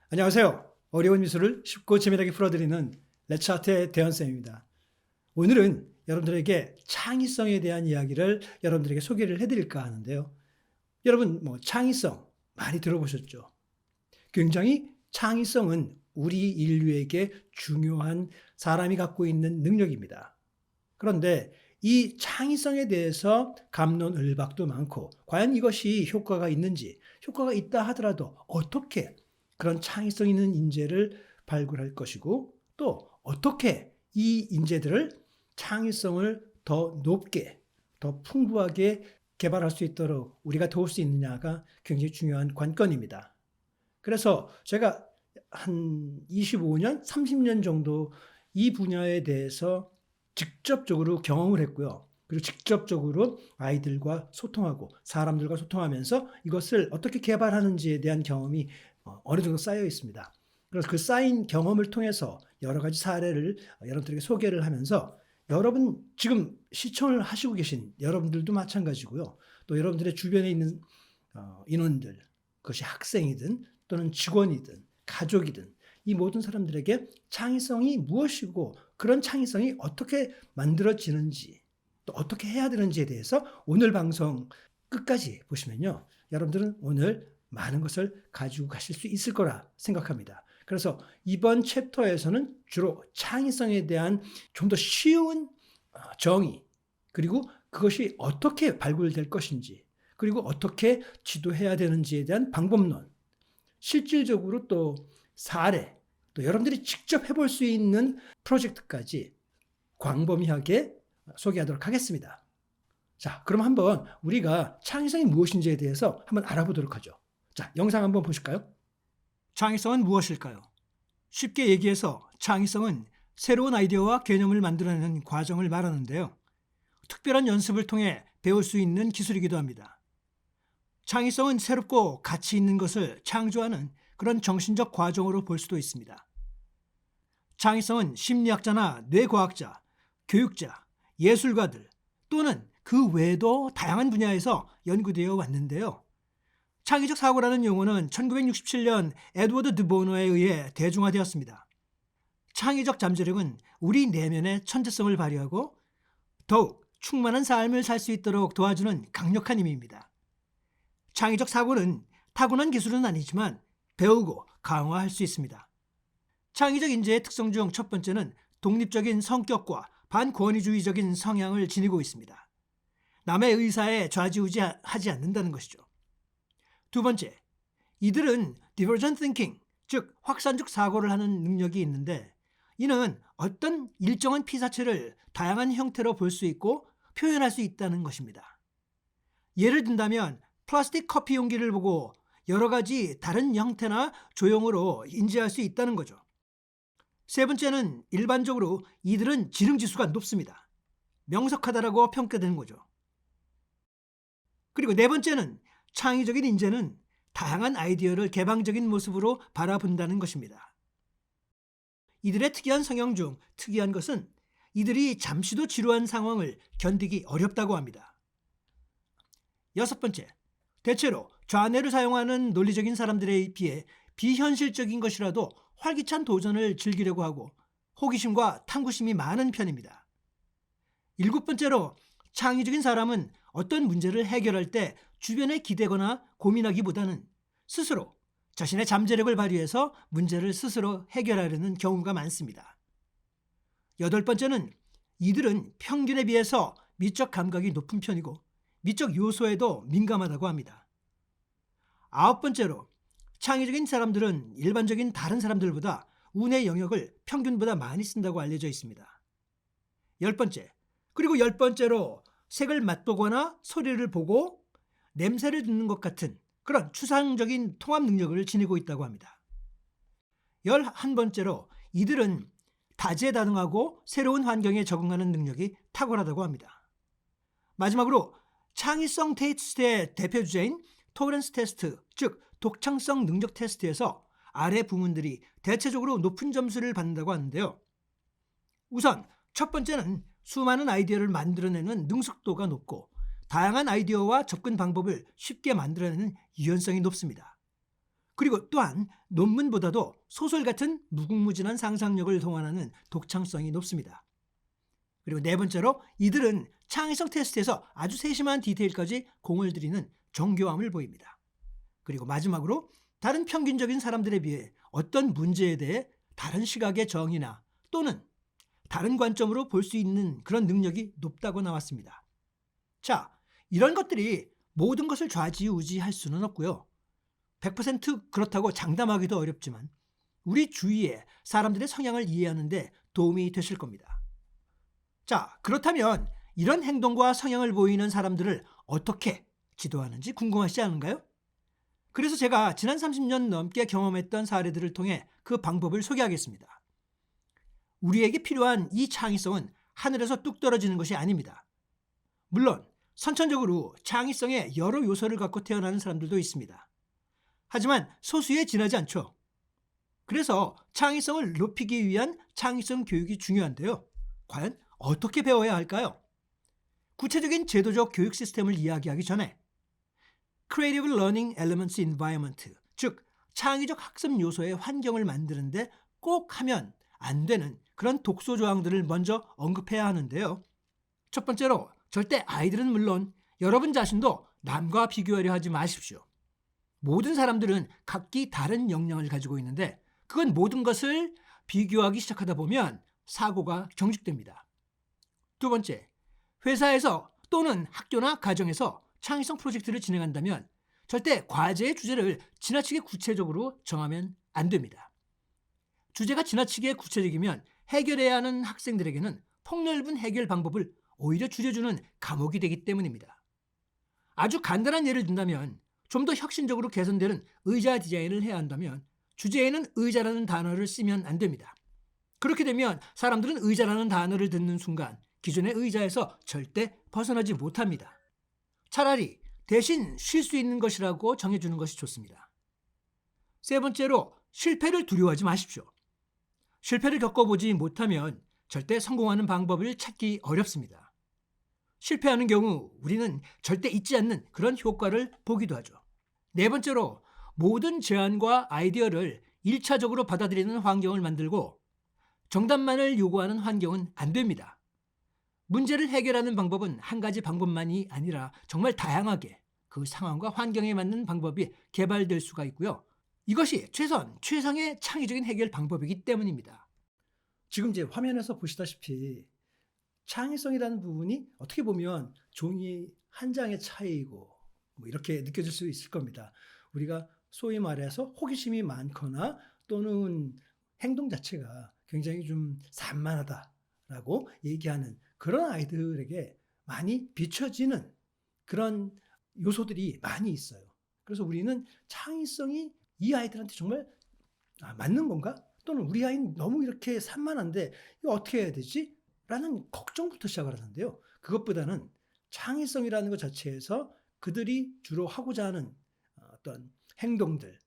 안녕하세요. 어려운 미술을 쉽고 재미나게 풀어드리는 레츠아트의 대현쌤입니다. 오늘은 여러분들에게 창의성에 대한 이야기를 여러분들에게 소개를 해드릴까 하는데요. 여러분, 창의성 많이 들어보셨죠? 굉장히 창의성은 우리 인류에게 중요한 사람이 갖고 있는 능력입니다. 그런데 이 창의성에 대해서 갑론을박도 많고, 과연 이것이 효과가 있는지, 효과가 있다 하더라도 어떻게 그런 창의성 있는 인재를 발굴할 것이고, 또 어떻게 이 인재들을 창의성을 더 높게, 더 풍부하게 개발할 수 있도록 우리가 도울 수 있느냐가 굉장히 중요한 관건입니다. 그래서 제가 한 25년, 30년 정도 이 분야에 대해서 직접적으로 경험을 했고요. 그리고 직접적으로 아이들과 소통하고 사람들과 소통하면서 이것을 어떻게 개발하는지에 대한 경험이 어느 정도 쌓여 있습니다. 그래서 그 쌓인 경험을 통해서 여러 가지 사례를 여러분들에게 소개를 하면서 여러분 지금 시청을 하시고 계신 여러분들도 마찬가지고요. 또 여러분들의 주변에 있는 인원들, 그것이 학생이든 또는 직원이든 가족이든 이 모든 사람들에게 창의성이 무엇이고 그런 창의성이 어떻게 만들어지는지 또 어떻게 해야 되는지에 대해서 오늘 방송 끝까지 보시면요. 여러분들은 오늘 많은 것을 가지고 가실 수 있을 거라 생각합니다. 그래서 이번 챕터에서는 주로 창의성에 대한 좀 더 쉬운 정의, 그리고 그것이 어떻게 발굴될 것인지, 그리고 어떻게 지도해야 되는지에 대한 방법론, 실질적으로 또 사례, 또 여러분들이 직접 해볼 수 있는 프로젝트까지 광범위하게 소개하도록 하겠습니다. 자, 그럼 한번 우리가 창의성이 무엇인지에 대해서 한번 알아보도록 하죠. 자, 영상 한번 보실까요? 창의성은 무엇일까요? 쉽게 얘기해서 창의성은 새로운 아이디어와 개념을 만들어내는 과정을 말하는데요. 특별한 연습을 통해 배울 수 있는 기술이기도 합니다. 창의성은 새롭고 가치 있는 것을 창조하는 그런 정신적 과정으로 볼 수도 있습니다. 창의성은 심리학자나 뇌과학자, 교육자, 예술가들 또는 그 외에도 다양한 분야에서 연구되어 왔는데요. 창의적 사고라는 용어는 1967년 에드워드 드보너에 의해 대중화되었습니다. 창의적 잠재력은 우리 내면의 천재성을 발휘하고 더욱 충만한 삶을 살 수 있도록 도와주는 강력한 힘입니다. 창의적 사고는 타고난 기술은 아니지만 배우고 강화할 수 있습니다. 창의적 인재의 특성 중 첫 번째는 독립적인 성격과 반권위주의적인 성향을 지니고 있습니다. 남의 의사에 좌지우지하지 않는다는 것이죠. 두 번째, 이들은 divergent thinking, 즉 확산적 사고를 하는 능력이 있는데 이는 어떤 일정한 피사체를 다양한 형태로 볼 수 있고 표현할 수 있다는 것입니다. 예를 든다면 플라스틱 커피 용기를 보고 여러 가지 다른 형태나 조형으로 인지할 수 있다는 거죠. 세 번째는 일반적으로 이들은 지능지수가 높습니다. 명석하다라고 평가되는 거죠. 그리고 네 번째는 창의적인 인재는 다양한 아이디어를 개방적인 모습으로 바라본다는 것입니다. 이들의 특이한 성향 중 특이한 것은 이들이 잠시도 지루한 상황을 견디기 어렵다고 합니다. 여섯 번째, 대체로 좌뇌를 사용하는 논리적인 사람들에 비해 비현실적인 것이라도 활기찬 도전을 즐기려고 하고 호기심과 탐구심이 많은 편입니다. 일곱 번째로 창의적인 사람은 어떤 문제를 해결할 때 주변에 기대거나 고민하기보다는 스스로 자신의 잠재력을 발휘해서 문제를 스스로 해결하려는 경우가 많습니다. 여덟 번째는 이들은 평균에 비해서 미적 감각이 높은 편이고 미적 요소에도 민감하다고 합니다. 아홉 번째로 창의적인 사람들은 일반적인 다른 사람들보다 운의 영역을 평균보다 많이 쓴다고 알려져 있습니다. 열 번째, 그리고 열 번째로 색을 맛보거나 소리를 보고 냄새를 듣는 것 같은 그런 추상적인 통합 능력을 지니고 있다고 합니다. 11번째로 이들은 다재다능하고 새로운 환경에 적응하는 능력이 탁월하다고 합니다. 마지막으로 창의성 테스트의 대표 주제인 토레런스 테스트, 즉 독창성 능력 테스트에서 아래 부문들이 대체적으로 높은 점수를 받는다고 하는데요. 우선 첫 번째는 수많은 아이디어를 만들어내는 능숙도가 높고 다양한 아이디어와 접근 방법을 쉽게 만들어내는 유연성이 높습니다. 그리고 또한 논문보다도 소설 같은 무궁무진한 상상력을 동원하는 독창성이 높습니다. 그리고 네 번째로 이들은 창의성 테스트에서 아주 세심한 디테일까지 공을 들이는 정교함을 보입니다. 그리고 마지막으로 다른 평균적인 사람들에 비해 어떤 문제에 대해 다른 시각의 정의나 또는 다른 관점으로 볼 수 있는 그런 능력이 높다고 나왔습니다. 자, 이런 것들이 모든 것을 좌지우지할 수는 없고요. 100% 그렇다고 장담하기도 어렵지만 우리 주위의 사람들의 성향을 이해하는 데 도움이 되실 겁니다. 자, 그렇다면 이런 행동과 성향을 보이는 사람들을 어떻게 지도하는지 궁금하시지 않은가요? 그래서 제가 지난 30년 넘게 경험했던 사례들을 통해 그 방법을 소개하겠습니다. 우리에게 필요한 이 창의성은 하늘에서 뚝 떨어지는 것이 아닙니다. 물론 선천적으로 창의성의 여러 요소를 갖고 태어나는 사람들도 있습니다. 하지만 소수에 지나지 않죠. 그래서 창의성을 높이기 위한 창의성 교육이 중요한데요. 과연 어떻게 배워야 할까요? 구체적인 제도적 교육 시스템을 이야기하기 전에 Creative Learning Elements Environment, 즉 창의적 학습 요소의 환경을 만드는데 꼭 하면 안 되는 그런 독소 조항들을 먼저 언급해야 하는데요. 첫 번째로 절대 아이들은 물론 여러분 자신도 남과 비교하려 하지 마십시오. 모든 사람들은 각기 다른 역량을 가지고 있는데 그건 모든 것을 비교하기 시작하다 보면 사고가 경직됩니다. 두 번째, 회사에서 또는 학교나 가정에서 창의성 프로젝트를 진행한다면 절대 과제의 주제를 지나치게 구체적으로 정하면 안 됩니다. 주제가 지나치게 구체적이면 해결해야 하는 학생들에게는 폭넓은 해결 방법을 오히려 줄여주는 감옥이 되기 때문입니다. 아주 간단한 예를 든다면 좀 더 혁신적으로 개선되는 의자 디자인을 해야 한다면 주제에는 의자라는 단어를 쓰면 안 됩니다. 그렇게 되면 사람들은 의자라는 단어를 듣는 순간 기존의 의자에서 절대 벗어나지 못합니다. 차라리 대신 쉴 수 있는 것이라고 정해주는 것이 좋습니다. 세 번째로 실패를 두려워하지 마십시오. 실패를 겪어보지 못하면 절대 성공하는 방법을 찾기 어렵습니다. 실패하는 경우 우리는 절대 잊지 않는 그런 효과를 보기도 하죠. 네 번째로 모든 제안과 아이디어를 1차적으로 받아들이는 환경을 만들고 정답만을 요구하는 환경은 안 됩니다. 문제를 해결하는 방법은 한 가지 방법만이 아니라 정말 다양하게 그 상황과 환경에 맞는 방법이 개발될 수가 있고요. 이것이 최상의 창의적인 해결 방법이기 때문입니다. 지금 이제 화면에서 보시다시피 창의성이라는 부분이 어떻게 보면 종이 한 장의 차이이고 뭐 이렇게 느껴질 수 있을 겁니다. 우리가 소위 말해서 호기심이 많거나 또는 행동 자체가 굉장히 좀 산만하다라고 얘기하는 그런 아이들에게 많이 비춰지는 그런 요소들이 많이 있어요. 그래서 우리는 창의성이 이 아이들한테 정말 맞는 건가? 또는 우리 아이는 너무 이렇게 산만한데 이거 어떻게 해야 되지? 라는 걱정부터 시작을 하는데요. 그것보다는 창의성이라는 것 자체에서 그들이 주로 하고자 하는 어떤 행동들,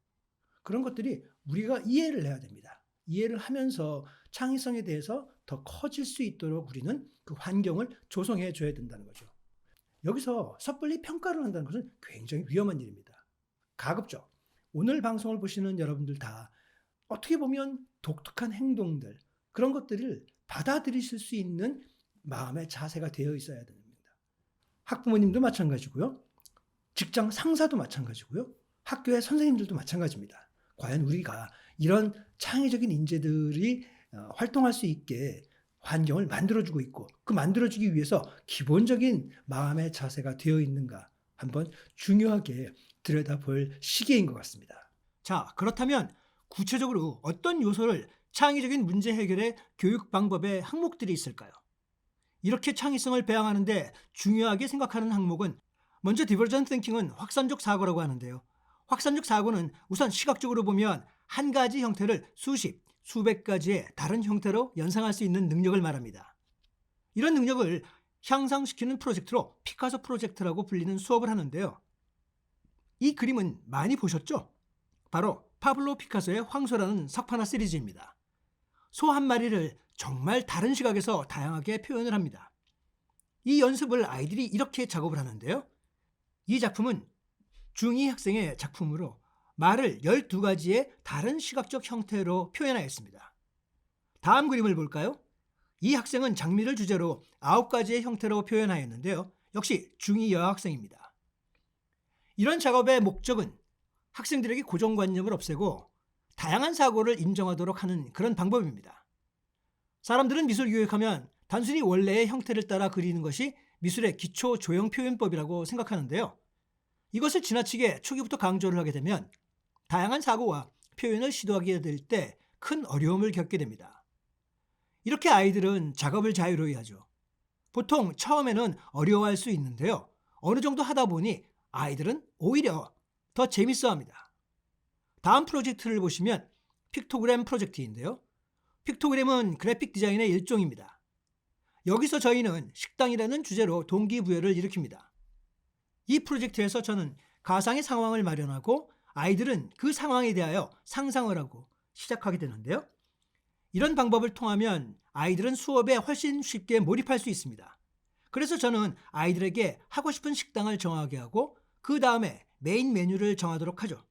그런 것들이 우리가 이해를 해야 됩니다. 이해를 하면서 창의성에 대해서 더 커질 수 있도록 우리는 그 환경을 조성해 줘야 된다는 거죠. 여기서 섣불리 평가를 한다는 것은 굉장히 위험한 일입니다. 가급적 오늘 방송을 보시는 여러분들 다 어떻게 보면 독특한 행동들, 그런 것들을 받아들이실 수 있는 마음의 자세가 되어 있어야 됩니다. 학부모님도 마찬가지고요. 직장 상사도 마찬가지고요. 학교의 선생님들도 마찬가지입니다. 과연 우리가 이런 창의적인 인재들이 활동할 수 있게 환경을 만들어주고 있고 그 만들어주기 위해서 기본적인 마음의 자세가 되어 있는가 한번 중요하게 들여다볼 시기인 것 같습니다. 자, 그렇다면 구체적으로 어떤 요소를 창의적인 문제 해결의 교육 방법의 항목들이 있을까요? 이렇게 창의성을 배양하는데 중요하게 생각하는 항목은 먼저 디버전트 띵킹은 확산적 사고라고 하는데요. 확산적 사고는 우선 시각적으로 보면 한 가지 형태를 수십, 수백 가지의 다른 형태로 연상할 수 있는 능력을 말합니다. 이런 능력을 향상시키는 프로젝트로 피카소 프로젝트라고 불리는 수업을 하는데요. 이 그림은 많이 보셨죠? 바로 파블로 피카소의 황소라는 석판화 시리즈입니다. 소 한 마리를 정말 다른 시각에서 다양하게 표현을 합니다. 이 연습을 아이들이 이렇게 작업을 하는데요. 이 작품은 중2 학생의 작품으로 말을 12가지의 다른 시각적 형태로 표현하였습니다. 다음 그림을 볼까요? 이 학생은 장미를 주제로 9가지의 형태로 표현하였는데요. 역시 중2 여학생입니다. 이런 작업의 목적은 학생들에게 고정관념을 없애고 다양한 사고를 인정하도록 하는 그런 방법입니다. 사람들은 미술 교육하면 단순히 원래의 형태를 따라 그리는 것이 미술의 기초 조형 표현법이라고 생각하는데요. 이것을 지나치게 초기부터 강조를 하게 되면 다양한 사고와 표현을 시도하게 될 때 큰 어려움을 겪게 됩니다. 이렇게 아이들은 작업을 자유로이 하죠. 보통 처음에는 어려워할 수 있는데요. 어느 정도 하다 보니 아이들은 오히려 더 재밌어 합니다. 다음 프로젝트를 보시면 픽토그램 프로젝트인데요. 픽토그램은 그래픽 디자인의 일종입니다. 여기서 저희는 식당이라는 주제로 동기부여를 일으킵니다. 이 프로젝트에서 저는 가상의 상황을 마련하고 아이들은 그 상황에 대하여 상상을 하고 시작하게 되는데요. 이런 방법을 통하면 아이들은 수업에 훨씬 쉽게 몰입할 수 있습니다. 그래서 저는 아이들에게 하고 싶은 식당을 정하게 하고 그 다음에 메인 메뉴를 정하도록 하죠.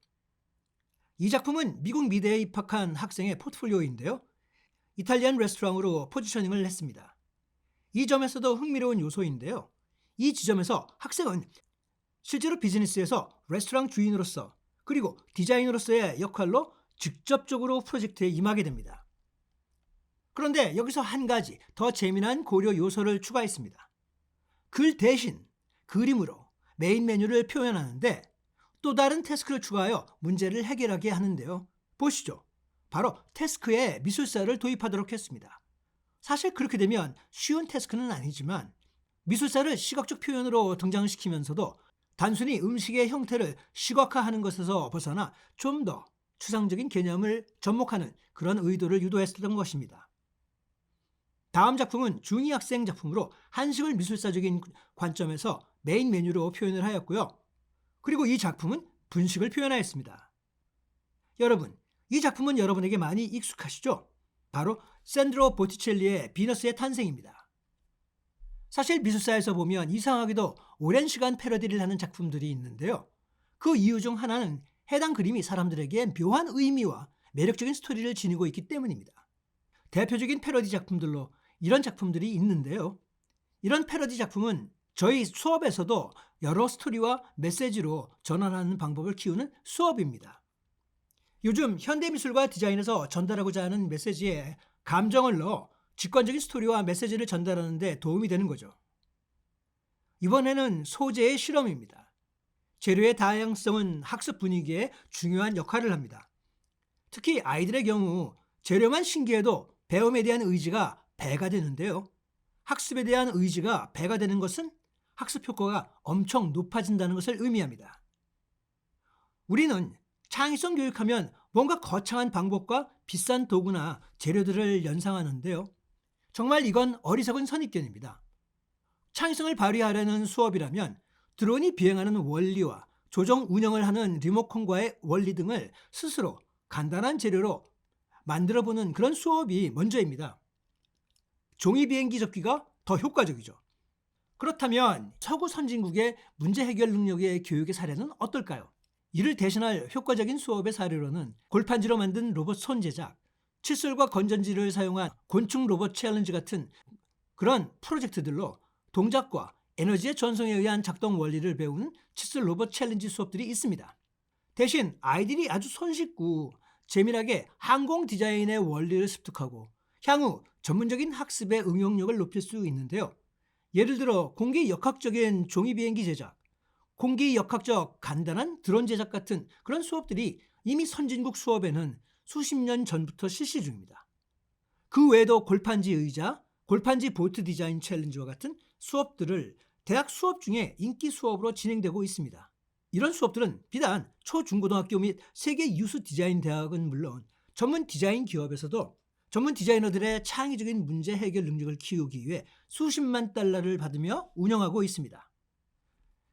이 작품은 미국 미대에 입학한 학생의 포트폴리오인데요. 이탈리안 레스토랑으로 포지셔닝을 했습니다. 이 점에서도 흥미로운 요소인데요. 이 지점에서 학생은 실제로 비즈니스에서 레스토랑 주인으로서 그리고 디자이너로서의 역할로 직접적으로 프로젝트에 임하게 됩니다. 그런데 여기서 한 가지 더 재미난 고려 요소를 추가했습니다. 글 대신 그림으로 메인 메뉴를 표현하는데 또 다른 태스크를 추가하여 문제를 해결하게 하는데요. 보시죠. 바로 태스크에 미술사를 도입하도록 했습니다. 사실 그렇게 되면 쉬운 태스크는 아니지만 미술사를 시각적 표현으로 등장시키면서도 단순히 음식의 형태를 시각화하는 것에서 벗어나 좀 더 추상적인 개념을 접목하는 그런 의도를 유도했던 것입니다. 다음 작품은 중2 학생 작품으로 한식을 미술사적인 관점에서 메인 메뉴로 표현을 하였고요. 그리고 이 작품은 분식을 표현하였습니다. 여러분, 이 작품은 여러분에게 많이 익숙하시죠? 바로 샌드로 보티첼리의 비너스의 탄생입니다. 사실 미술사에서 보면 이상하게도 오랜 시간 패러디를 하는 작품들이 있는데요. 그 이유 중 하나는 해당 그림이 사람들에게 묘한 의미와 매력적인 스토리를 지니고 있기 때문입니다. 대표적인 패러디 작품들로 이런 작품들이 있는데요. 이런 패러디 작품은 저희 수업에서도 여러 스토리와 메시지로 전환하는 방법을 키우는 수업입니다. 요즘 현대미술과 디자인에서 전달하고자 하는 메시지에 감정을 넣어 직관적인 스토리와 메시지를 전달하는 데 도움이 되는 거죠. 이번에는 소재의 실험입니다. 재료의 다양성은 학습 분위기에 중요한 역할을 합니다. 특히 아이들의 경우 재료만 신기해도 배움에 대한 의지가 배가 되는데요. 학습에 대한 의지가 배가 되는 것은 학습 효과가 엄청 높아진다는 것을 의미합니다. 우리는 창의성 교육하면 뭔가 거창한 방법과 비싼 도구나 재료들을 연상하는데요. 정말 이건 어리석은 선입견입니다. 창의성을 발휘하려는 수업이라면 드론이 비행하는 원리와 조정 운영을 하는 리모컨과의 원리 등을 스스로 간단한 재료로 만들어보는 그런 수업이 먼저입니다. 종이 비행기 접기가 더 효과적이죠. 그렇다면 서구 선진국의 문제 해결 능력의 교육의 사례는 어떨까요? 이를 대신할 효과적인 수업의 사례로는 골판지로 만든 로봇 손 제작, 칫솔과 건전지를 사용한 곤충 로봇 챌린지 같은 그런 프로젝트들로 동작과 에너지의 전송에 의한 작동 원리를 배우는 칫솔 로봇 챌린지 수업들이 있습니다. 대신 아이들이 아주 손쉽고 재미나게 항공 디자인의 원리를 습득하고 향후 전문적인 학습의 응용력을 높일 수 있는데요. 예를 들어 공기 역학적인 종이 비행기 제작, 공기 역학적 간단한 드론 제작 같은 그런 수업들이 이미 선진국 수업에는 수십 년 전부터 실시 중입니다. 그 외에도 골판지 의자, 골판지 보트 디자인 챌린지와 같은 수업들을 대학 수업 중에 인기 수업으로 진행되고 있습니다. 이런 수업들은 비단 초, 중고등학교 및 세계 유수 디자인 대학은 물론 전문 디자인 기업에서도 전문 디자이너들의 창의적인 문제 해결 능력을 키우기 위해 수십만 달러를 받으며 운영하고 있습니다.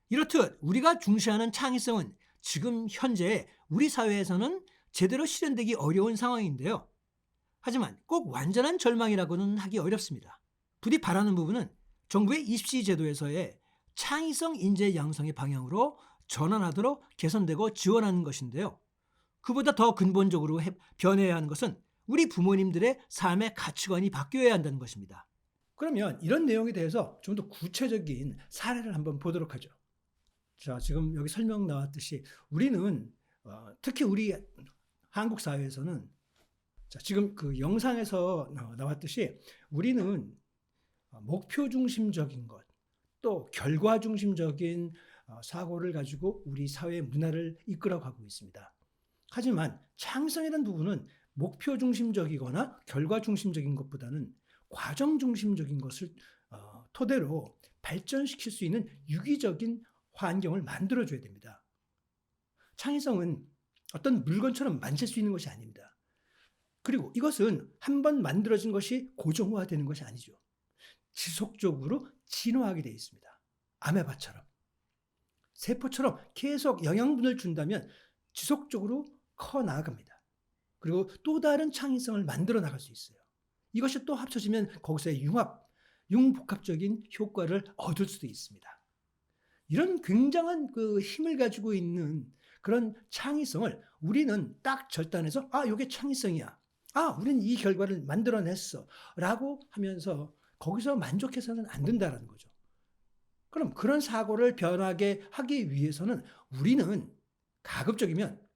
이렇듯 우리가 중시하는 창의성은 지금 현재 우리 사회에서는 제대로 실현되기 어려운 상황인데요. 하지만 꼭 완전한 절망이라고는 하기 어렵습니다. 부디 바라는 부분은 정부의 입시 제도에서의 창의성 인재 양성의 방향으로 전환하도록 개선되고 지원하는 것인데요. 그보다 더 근본적으로 변해야 하는 것은 우리 부모님들의 삶의 가치관이 바뀌어야 한다는 것입니다. 그러면 이런 내용에 대해서 좀 더 구체적인 사례를 한번 보도록 하죠. 자, 지금 여기 설명 나왔듯이 우리는 특히 우리 한국 사회에서는 자, 지금 그 영상에서 나왔듯이 우리는 목표 중심적인 것, 또 결과 중심적인 사고를 가지고 우리 사회 문화를 이끌어가고 있습니다. 하지만 창의성이라는 부분은 목표 중심적이거나 결과 중심적인 것보다는 과정 중심적인 것을 토대로 발전시킬 수 있는 유기적인 환경을 만들어줘야 됩니다. 창의성은 어떤 물건처럼 만질 수 있는 것이 아닙니다. 그리고 이것은 한번 만들어진 것이 고정화되는 것이 아니죠. 지속적으로 진화하게 되어 있습니다. 아메바처럼. 세포처럼 계속 영양분을 준다면 지속적으로 커 나아갑니다. 그리고 또 다른 창의성을 만들어 나갈 수 있어요. 이것이 또 합쳐지면 거기서의 융복합적인 효과를 얻을 수도 있습니다. 이런 굉장한 그 힘을 가지고 있는 그런 창의성을 우리는 딱 절단해서 이게 창의성이야. 우리는 이 결과를 만들어냈어. 라고 하면서 거기서 만족해서는 안 된다는 거죠. 그럼 그런 사고를 변하게 하기 위해서는 우리는 가급적이면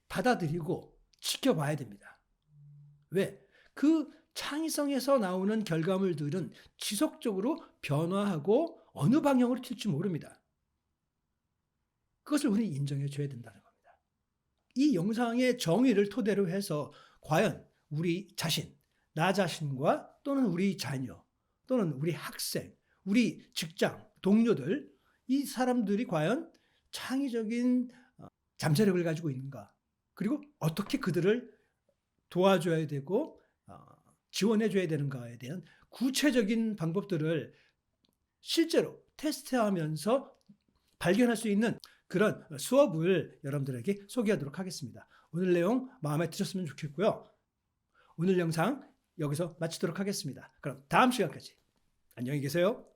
받아들이고 지켜봐야 됩니다. 왜? 그 창의성에서 나오는 결과물들은 지속적으로 변화하고 어느 방향으로 튈지 모릅니다. 그것을 우리는 인정해 줘야 된다는 겁니다. 이 영상의 정의를 토대로 해서 과연 우리 자신, 나 자신과 또는 우리 자녀, 또는 우리 학생, 우리 직장, 동료들, 이 사람들이 과연 창의적인 잠재력을 가지고 있는가? 그리고 어떻게 그들을 도와줘야 되고 지원해줘야 되는가에 대한 구체적인 방법들을 실제로 테스트하면서 발견할 수 있는 그런 수업을 여러분들에게 소개하도록 하겠습니다. 오늘 내용 마음에 드셨으면 좋겠고요. 오늘 영상 여기서 마치도록 하겠습니다. 그럼 다음 시간까지 안녕히 계세요.